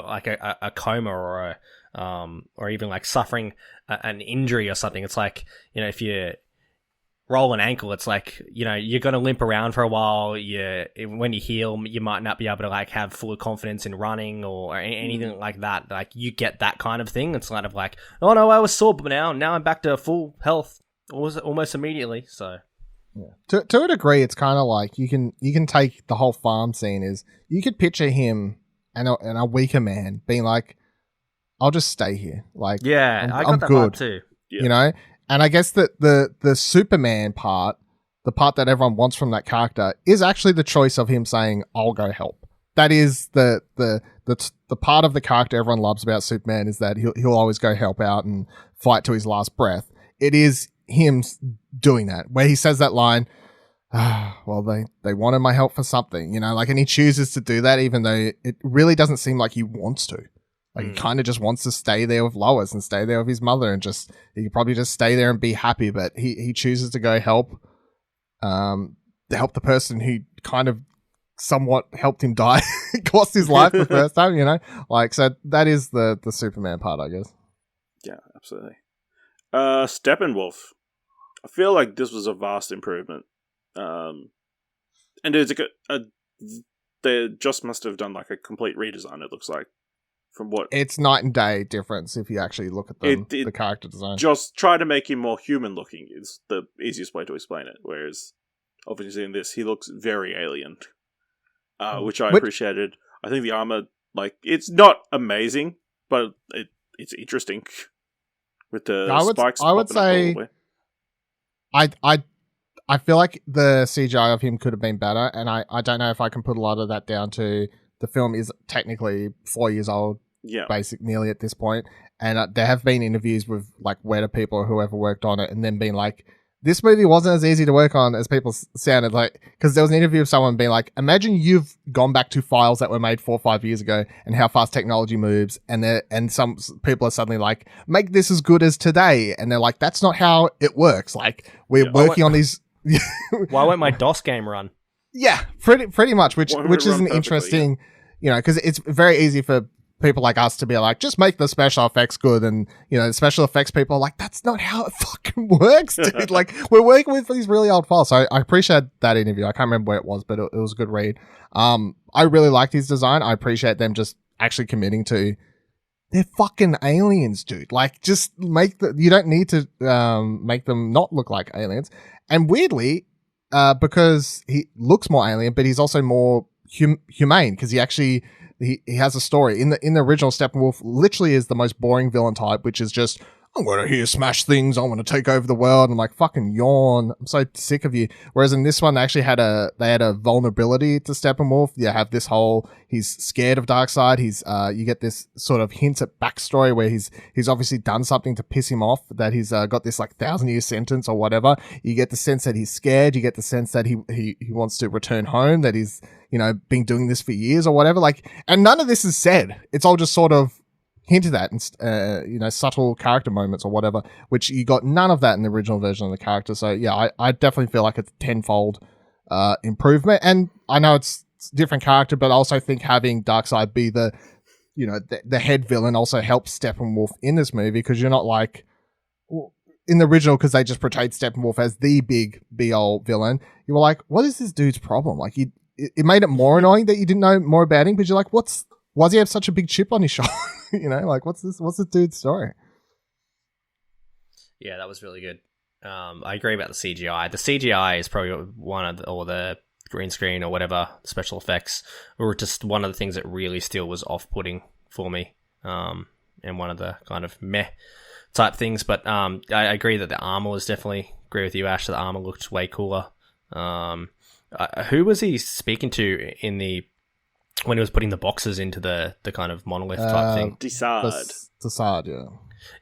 a coma or even like suffering an injury or something. It's like, if you roll an ankle, it's like, you're going to limp around for a while. When you heal, you might not be able to like have full confidence in running or anything like that. Like you get that kind of thing. It's kind of like, oh no, I was sore, but now I'm back to full health almost immediately. So yeah. To a degree, it's kind of like you can take the whole farm scene is you could picture him and a weaker man being like, I'll just stay here. Like, yeah, I got I'm that good vibe too. Yeah. And I guess that the Superman part, the part that everyone wants from that character, is actually the choice of him saying, I'll go help. That is the part of the character everyone loves about Superman, is that he'll always go help out and fight to his last breath. It is him doing that, where he says that line, well, they wanted my help for something, and he chooses to do that even though it really doesn't seem like he wants to. Like, he kind of just wants to stay there with Lois and stay there with his mother and he could probably just stay there and be happy, but he chooses to go help the person who kind of somewhat helped him die, cost his life the first time, Like, so that is the Superman part, I guess. Yeah, absolutely. Steppenwolf. I feel like this was a vast improvement. And there's they just must have done like a complete redesign, it looks like. From what it's night and day difference if you actually look at the character design. Just try to make him more human looking is the easiest way to explain it. Whereas obviously in this he looks very alien, which I appreciated. I think the armor, like, it's not amazing, but it's interesting with the spikes. I would say I feel like the CGI of him could have been better, and I don't know if I can put a lot of that down to the film is technically 4 years old, nearly at this point, and there have been interviews with like Weta people or whoever worked on it, and then being like, this movie wasn't as easy to work on as people sounded like, because there was an interview of someone being like, imagine you've gone back to files that were made 4 or 5 years ago and how fast technology moves. And some people are suddenly like, make this as good as today. And they're like, that's not how it works. Like we're working on these. Why won't my DOS game run? Yeah, pretty much, which is an interesting, because it's very easy for people like us to be like, just make the special effects good, and the special effects people are like, that's not how it fucking works, dude. Like, we're working with these really old files. So I appreciate that interview. I can't remember where it was, but it was a good read. I really liked his design. I appreciate them just actually committing to, they're fucking aliens, dude. Like, just you don't need to make them not look like aliens. And weirdly, because he looks more alien, but he's also more humane, because he has a story. In the original, Steppenwolf literally is the most boring villain type, which is just, I'm going to smash things, I want to take over the world. I'm like, fucking yawn. I'm so sick of you. Whereas in this one, they actually had a vulnerability to Steppenwolf. You have this whole, he's scared of Darkseid. You get this sort of hints at backstory where he's obviously done something to piss him off, that he's got this like 1,000-year sentence or whatever. You get the sense that he's scared. You get the sense that he wants to return home, that he's, been doing this for years or whatever. Like, and none of this is said. It's all just sort of hinted at, and subtle character moments or whatever, which you got none of that in the original version of the character. So yeah, I definitely feel like it's a tenfold improvement. And I know it's different character, but I also think having Darkseid be the head villain also helps Steppenwolf in this movie, because you're not like in the original, because they just portrayed Steppenwolf as the big be-all villain. You were like, what is this dude's problem? Like, it made it more annoying that you didn't know more about him, because you're like, why does he have such a big chip on his shoulder? Like, what's this dude's story? Yeah, that was really good. I agree about the CGI. The CGI is probably one of or the green screen or whatever, special effects, were just one of the things that really still was off-putting for me. And one of the kind of meh type things. But I agree that the armor was definitely, agree with you, Ash, that the armor looked way cooler. Who was he speaking to when he was putting the boxes into the kind of monolith type thing? Desard, yeah.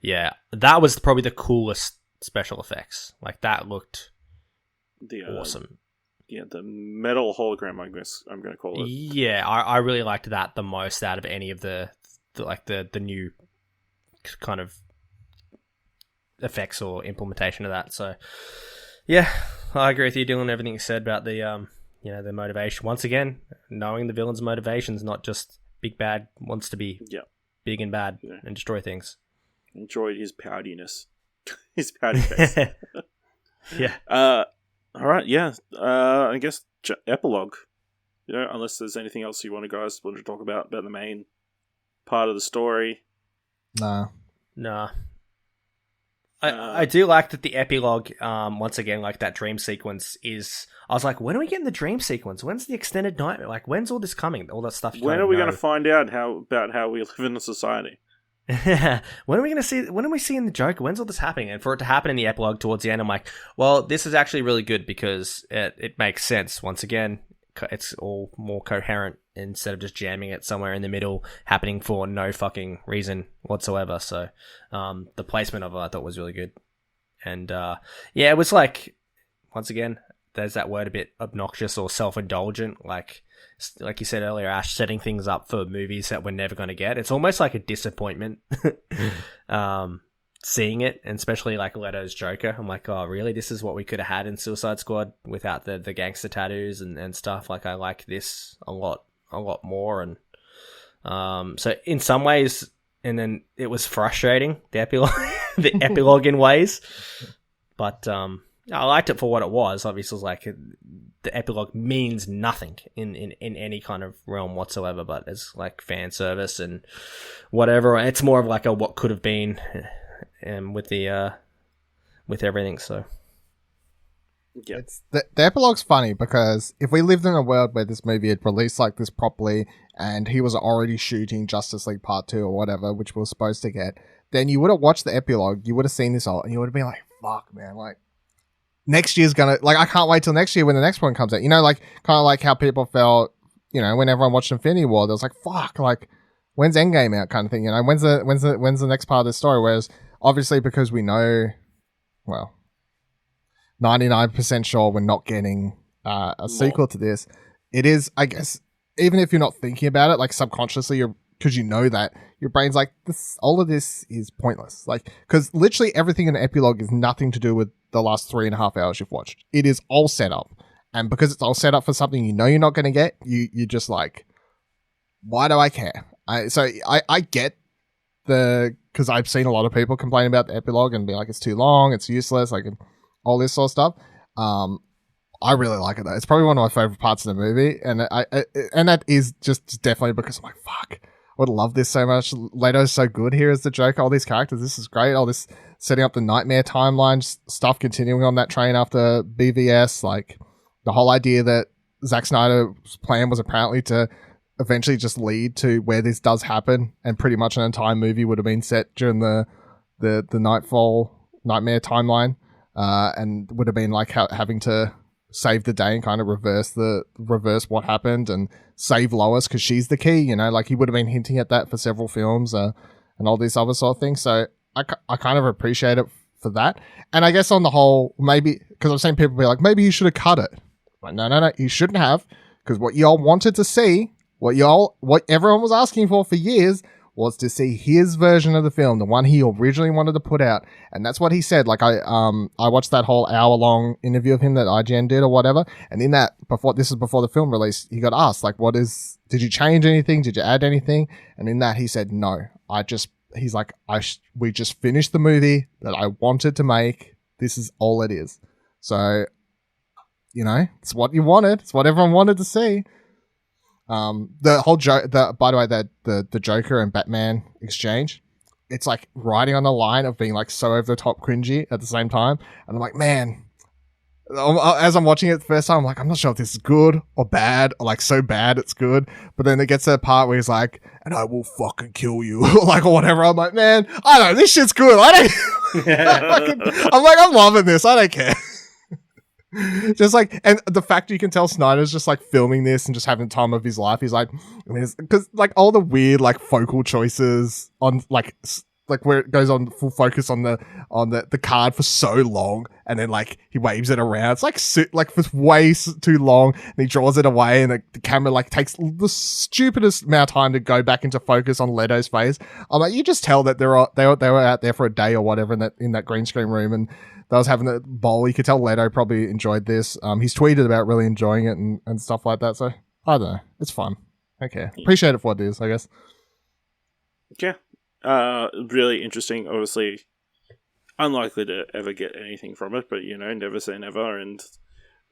Yeah, that was probably the coolest special effects. Like, that looked awesome. Yeah, the metal hologram, I guess I'm going to call it. Yeah, I really liked that the most out of any of the new kind of effects or implementation of that. So, yeah, I agree with you, Dylan, everything you said about the the motivation. Once again, knowing the villain's motivations, not just big bad wants to be big and bad and destroy things. Enjoyed his poutiness. His pouty face. Yeah. All right, yeah. I guess epilogue. Unless there's anything else you guys want to talk about the main part of the story. Nah. I do like that the epilogue, once again, like that dream sequence is... I was like, when are we getting the dream sequence? When's the extended nightmare? Like, when's all this coming? All that stuff. When are we going to find out about how we live in a society? When are we seeing the Joker? When's all this happening? And for it to happen in the epilogue towards the end, I'm like, well, this is actually really good, because it makes sense. Once again, it's all more coherent instead of just jamming it somewhere in the middle, happening for no fucking reason whatsoever. So the placement of it I thought was really good. And it was like, once again, there's that word a bit obnoxious or self-indulgent, like you said earlier, Ash, setting things up for movies that we're never going to get. It's almost like a disappointment seeing it, and especially like Leto's Joker. I'm like, oh, really? This is what we could have had in Suicide Squad without the gangster tattoos and stuff. Like, I like this a lot more. And so in some ways, and then it was frustrating, the epilogue in ways. But I liked it for what it was. Obviously, it was like the epilogue means nothing in any kind of realm whatsoever, but it's like fan service and whatever. It's more of like a what could have been, with everything. So yeah, the epilogue's funny, because if we lived in a world where this movie had released like this properly, and he was already shooting Justice League Part 2 or whatever, which we were supposed to get, then you would have watched the epilogue, you would have seen this all, and you would have been like, fuck, man, like, next year's gonna, like, I can't wait till next year when the next one comes out. You know, like, kind of like how people felt, you know, when everyone watched Infinity War, there was like, fuck, like, when's Endgame out kind of thing, you know, when's the next part of this story? Whereas, obviously, because we know, well, 99% sure we're not getting a sequel to this, it is, I guess, even if you're not thinking about it, like, subconsciously, because you know that, your brain's like, all of this is pointless. Like, because literally everything in the epilogue is nothing to do with the last 3.5 hours you've watched. It is all set up. And because it's all set up for something you know you're not going to get, you're just like, why do I care? I get because I've seen a lot of people complain about the epilogue and be like, it's too long, it's useless, like all this sort of stuff. I really like it though. It's probably one of my favorite parts of the movie. And and that is just definitely because I'm like, fuck, I would love this so much. Leto's so good here as the Joker. All these characters, this is great. All this setting up the nightmare timeline stuff, continuing on that train after BVS. Like the whole idea that Zack Snyder's plan was apparently to eventually just lead to where this does happen, and pretty much an entire movie would have been set during the nightmare timeline, and would have been like having to save the day and kind of reverse what happened and save Lois because she's the key, you know, like he would have been hinting at that for several films and all these other sort of things. So I kind of appreciate it for that. And I guess on the whole, maybe, because I've seen people be like, maybe you should have cut it. Like, no, you shouldn't have, because what y'all wanted to see, what everyone was asking for years, was to see his version of the film, the one he originally wanted to put out. And that's what he said. Like I watched that whole hour-long interview of him that IGN did or whatever. And in that, before the film release, he got asked, like, did you change anything? Did you add anything? And in that, he said, no, he's like, we just finished the movie that I wanted to make. This is all it is. So, you know, it's what you wanted. It's what everyone wanted to see. The whole by the way, the Joker and Batman exchange, it's like riding on the line of being like so over the top cringy at the same time. And I'm like, man, as I'm watching it the first time, I'm like, I'm not sure if this is good or bad, or like so bad it's good. But then it gets to the part where he's like, and I will fucking kill you, or whatever. I'm like, man, I don't know, this shit's good. I'm like, I'm loving this. I don't care. Just like, and the fact you can tell Snyder's just like filming this and just having the time of his life. He's like, I mean, because like all the weird like focal choices on like where it goes on full focus on the card for so long, and then like he waves it around. It's like for way too long, and he draws it away, and the camera like takes the stupidest amount of time to go back into focus on Leto's face. I'm like, you just tell that they were out there for a day or whatever in that green screen room, and they was having a bowl. You could tell Leto probably enjoyed this. He's tweeted about really enjoying it and stuff like that. So I don't know, it's fun. Okay, appreciate it for what it is, I guess. Yeah. Really interesting. Obviously, unlikely to ever get anything from it, but you know, never say never. And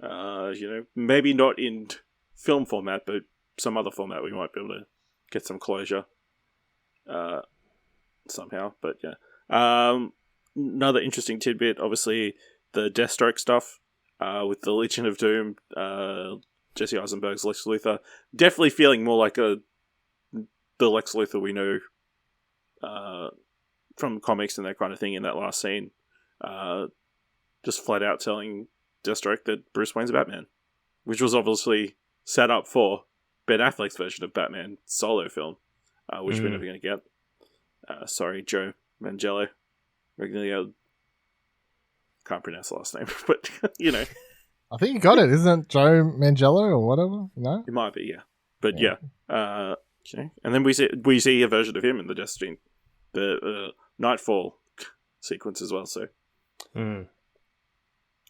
you know, maybe not in film format, but some other format we might be able to get some closure somehow. But yeah, another interesting tidbit. Obviously, the Deathstroke stuff with the Legion of Doom, Jesse Eisenberg's Lex Luthor, definitely feeling more like the Lex Luthor we know from comics and that kind of thing in that last scene. Just flat out telling Deathstroke that Bruce Wayne's Batman, which was obviously set up for Ben Affleck's version of Batman solo film, which we're never going to get. Sorry, Joe Manganiello. Regularly, can't pronounce the last name, but you know. I think you got it. Isn't it Joe Manganiello or whatever? No, it might be. Yeah, but yeah. Okay. And then we see a version of him in the Death Stream, the Nightfall sequence as well. So, and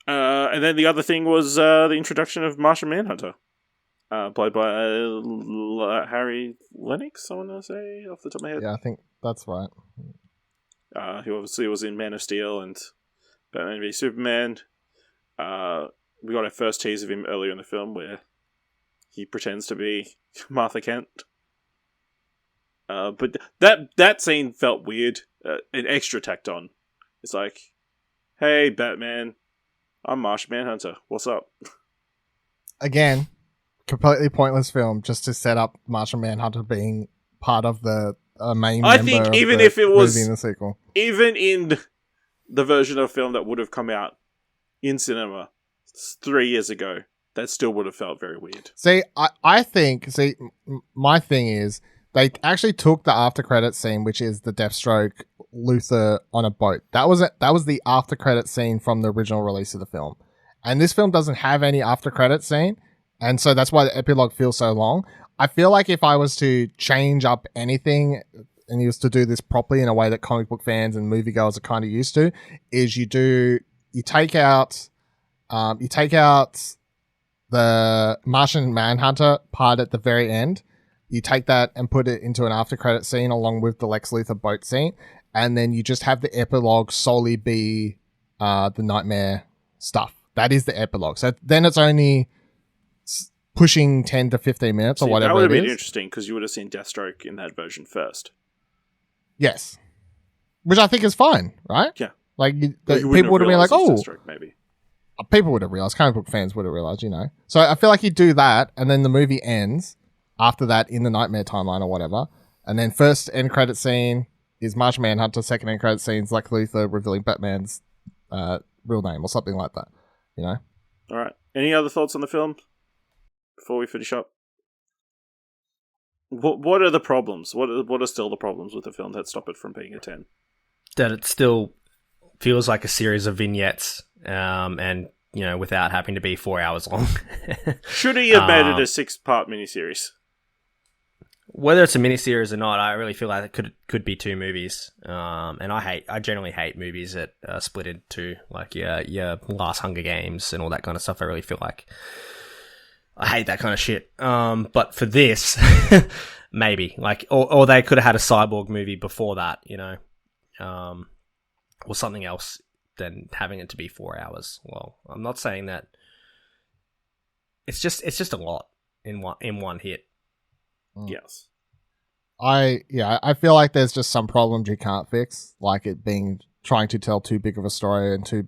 then the other thing was the introduction of Martian Manhunter, played by Harry Lennox. I want to say off the top of my head. Yeah, I think that's right. Who obviously was in Man of Steel and Batman v Superman. We got our first tease of him earlier in the film where he pretends to be Martha Kent. But that scene felt weird, an extra tacked on. It's like, hey, Batman, I'm Martian Manhunter. What's up? Again, completely pointless film just to set up Martian Manhunter being part of the main. I think even if it was in the sequel, even in the version of film that would have come out in cinema 3 years ago, that still would have felt very weird. See, I think, my thing is, they actually took the after credit scene, which is the Deathstroke Luthor on a boat. That was the after credit scene from the original release of the film. And this film doesn't have any after credit scene, and so that's why the epilogue feels so long. I feel like if I was to change up anything and you was to do this properly in a way that comic book fans and moviegoers are kind of used to, is you take out the Martian Manhunter part at the very end. You take that and put it into an after credit scene along with the Lex Luthor boat scene, and then you just have the epilogue solely be the Nightmare stuff. That is the epilogue. So then it's only pushing 10 to 15 minutes or whatever. That would have it been is. interesting because you would have seen Deathstroke in that version first. Yes, which I think is fine, right? Yeah, like But you people would have been like, realised "Oh, it's Deathstroke, maybe." People would have realized. Comic book fans would have realized, So I feel like you do that, and then the movie ends after that in the Nightmare timeline or whatever, and then first end credit scene is Martian Manhunter. Second end credit scene is like Luthor revealing Batman's real name or something like that. All right. Any other thoughts on the film before we finish up? What are the problems? What are still the problems with the film that stop it from being a 10? That it still feels like a series of vignettes, and without having to be 4 hours long. Should he have made it a 6-part miniseries? Whether it's a miniseries or not, I really feel like it could be 2 movies. And I generally hate movies that are split into like your Last Hunger Games and all that kind of stuff. I really feel like I hate that kind of shit. But for this, maybe or they could have had a Cyborg movie before that, or something else than having it to be 4 hours. Well, I'm not saying that. It's just a lot in one hit. Yes. I feel like there's just some problems you can't fix, like it being trying to tell too big of a story and too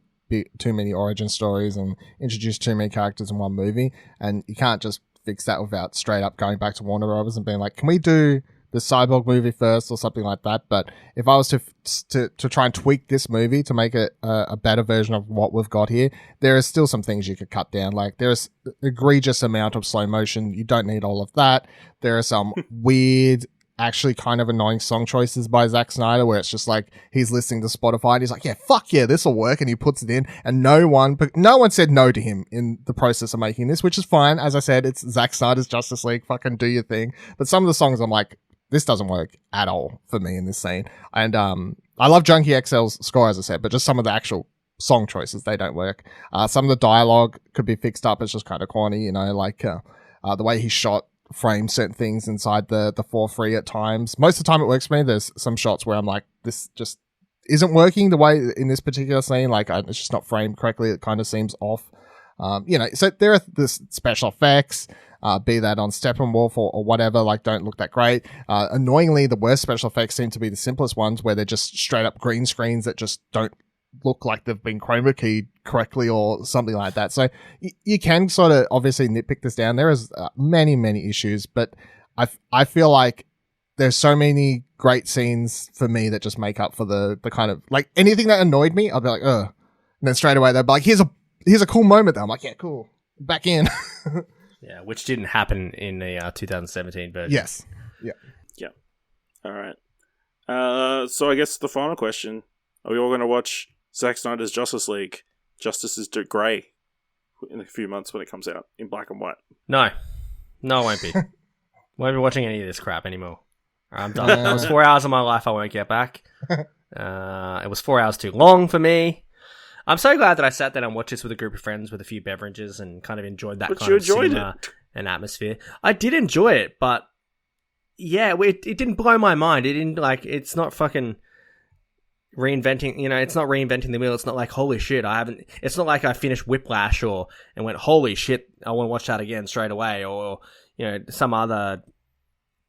many origin stories and introduce too many characters in one movie, and you can't just fix that without straight up going back to Warner Brothers and being like, can we do the Cyborg movie first or something like that? But if I was to try and tweak this movie to make it a better version of what we've got here, there is still some things you could cut down. Like there's egregious amount of slow motion. You don't need all of that. There are some weird, actually kind of annoying song choices by Zack Snyder where it's just like he's listening to Spotify and he's like, yeah, fuck yeah, this will work, and he puts it in, and no one said no to him in the process of making this, which is fine. As I said, it's Zack Snyder's Justice League, fucking do your thing. But some of the songs I'm like, this doesn't work at all for me in this scene. And I love Junkie XL's score, as I said, but just some of the actual song choices, they don't work. Some of the dialogue could be fixed up. It's just kind of corny, like the way he shot frame certain things inside the 4:3 at times. Most of the time it works for me. There's some shots where I'm like, this just isn't working the way in this particular scene. Like it's just not framed correctly. It kind of seems off. So there are the special effects, be that on Steppenwolf or whatever, like don't look that great. Annoyingly, the worst special effects seem to be the simplest ones where they're just straight up green screens that just don't look like they've been chroma keyed correctly or something like that. So you can sort of obviously nitpick this down. There is many issues, but I feel like there's so many great scenes for me that just make up for the kind of like anything that annoyed me. I'll be like, ugh. And then straight away they'll be like, here's a cool moment that I'm like, yeah, cool. Back in. Yeah, which didn't happen in the 2017 version. Yes. Yeah. All right. So I guess the final question: are we all going to watch Zack Snyder's Justice League? Justice is Grey in a few months when it comes out in black and white. No, I won't be. Won't be watching any of this crap anymore. I'm done. It was 4 hours of my life I won't get back. It was 4 hours too long for me. I'm so glad that I sat there and watched this with a group of friends with a few beverages and kind of enjoyed that kind of cinema and atmosphere. I did enjoy it, but yeah, it didn't blow my mind. It didn't it's not fucking reinventing, it's not reinventing the wheel. It's not like, holy shit, it's not like I finished Whiplash and went, holy shit, I want to watch that again straight away, or some other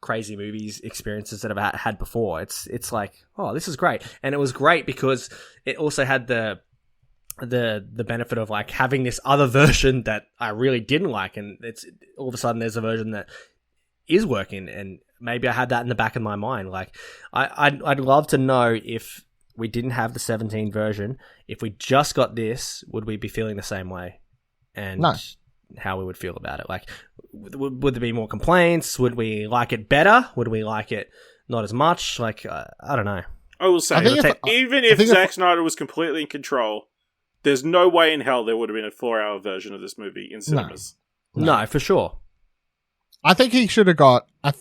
crazy movies experiences that I've had before. It's like, oh, this is great. And it was great because it also had the benefit of like having this other version that I really didn't like, and it's all of a sudden there's a version that is working, and maybe I had that in the back of my mind. Like I'd love to know if we didn't have the 17 version, if we just got this, would we be feeling the same way? And No. how we would feel about it? Like, would there be more complaints? Would we like it better? Would we like it not as much? Like, I don't know. I will say, I think even if Zack Snyder was completely in control, there's no way in hell there would have been a 4-hour version of this movie in cinemas. No, for sure. I think he should have got a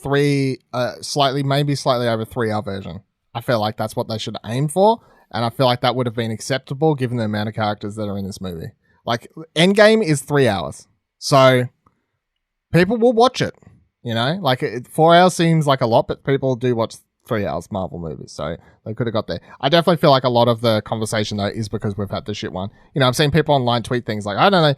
slightly over 3-hour version. I feel like that's what they should aim for, and I feel like that would have been acceptable given the amount of characters that are in this movie. Like, Endgame is 3 hours, so people will watch it. You know, like 4 hours seems like a lot, but people do watch 3 hours Marvel movies, so they could have got there. I definitely feel like a lot of the conversation though is because we've had the shit one. You know, I've seen people online tweet things like, I don't know,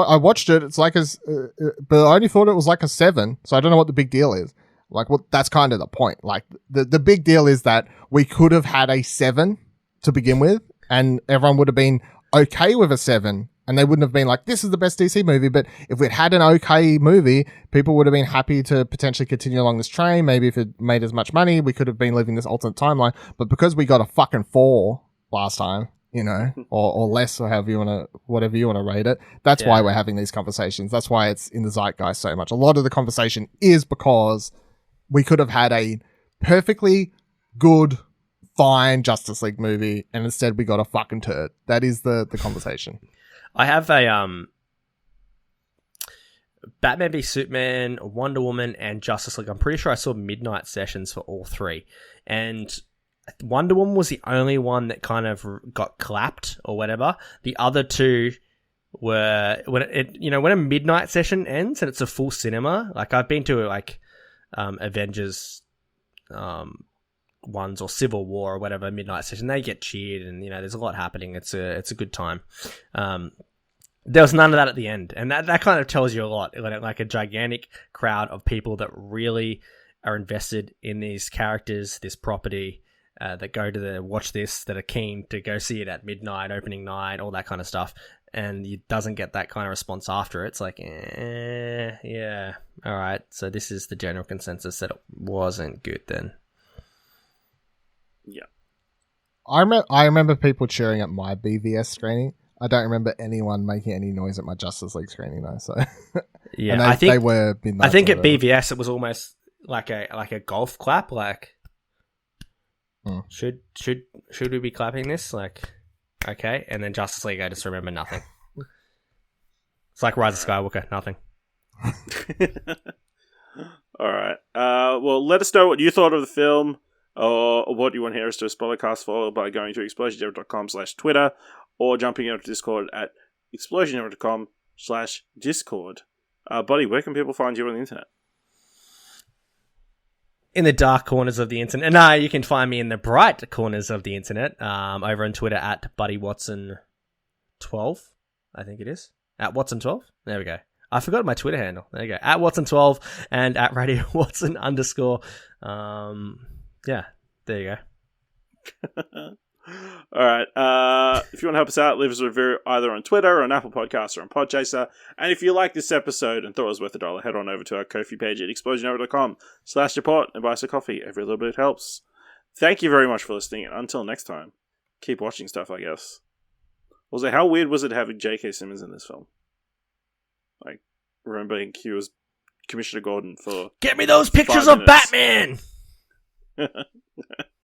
I watched it, it's like but I only thought it was like a 7, so I don't know what the big deal is. Like, well, that's kind of the point. Like, the big deal is that we could have had a 7 to begin with, and everyone would have been okay with a 7. And they wouldn't have been like, this is the best DC movie. But if we'd had an okay movie, people would have been happy to potentially continue along this train. Maybe if it made as much money, we could have been living this alternate timeline. But because we got a fucking 4 last time, you know, or less, or whatever you want to rate it, that's why we're having these conversations. That's why it's in the zeitgeist so much. A lot of the conversation is because we could have had a perfectly good, fine Justice League movie, and instead we got a fucking turd. That is the conversation. I have a Batman v Superman, Wonder Woman, and Justice League. I'm pretty sure I saw midnight sessions for all 3. And Wonder Woman was the only one that kind of got clapped or whatever. The other 2 were when a midnight session ends and it's a full cinema. Like, I've been to like Avengers ones or Civil War or whatever midnight session. They get cheered and, you know, there's a lot happening. It's a good time. There was none of that at the end, and that kind of tells you a lot. Like a gigantic crowd of people that really are invested in these characters, this property, that go to watch this, that are keen to go see it at midnight, opening night, all that kind of stuff. And it doesn't get that kind of response after. It's like, yeah, all right. So this is the general consensus that it wasn't good then. Yeah. I remember people cheering at my BVS screening. I don't remember anyone making any noise at my Justice League screening though. So yeah, I think they were. I think at BVS it was almost like a golf clap. Like, should we be clapping this? Like, okay, and then Justice League, I just remember nothing. It's like Rise of Skywalker, nothing. All right. Well, let us know what you thought of the film, or what you want to hear us do a spoilercast for by going to explosionhour.com/Twitter, or jumping into Discord at explosionhour.com/Discord. Buddy, where can people find you on the internet? In the dark corners of the internet. No, you can find me in the bright corners of the internet. Over on Twitter at BuddyWatson12, I think it is. At Watson12. There we go. I forgot my Twitter handle. There you go. At Watson12 and at Radio Watson _. Yeah, there you go. All right. If you want to help us out, leave us a review either on Twitter or on Apple Podcasts or on Podchaser. And if you like this episode and thought it was worth $1, head on over to our Ko-fi page at explosionhour.com/support and buy us a coffee. Every little bit helps. Thank you very much for listening, and until next time, keep watching stuff, I guess. Also, how weird was it having J.K. Simmons in this film? Like, remembering he was Commissioner Gordon for... Get me those pictures of Batman!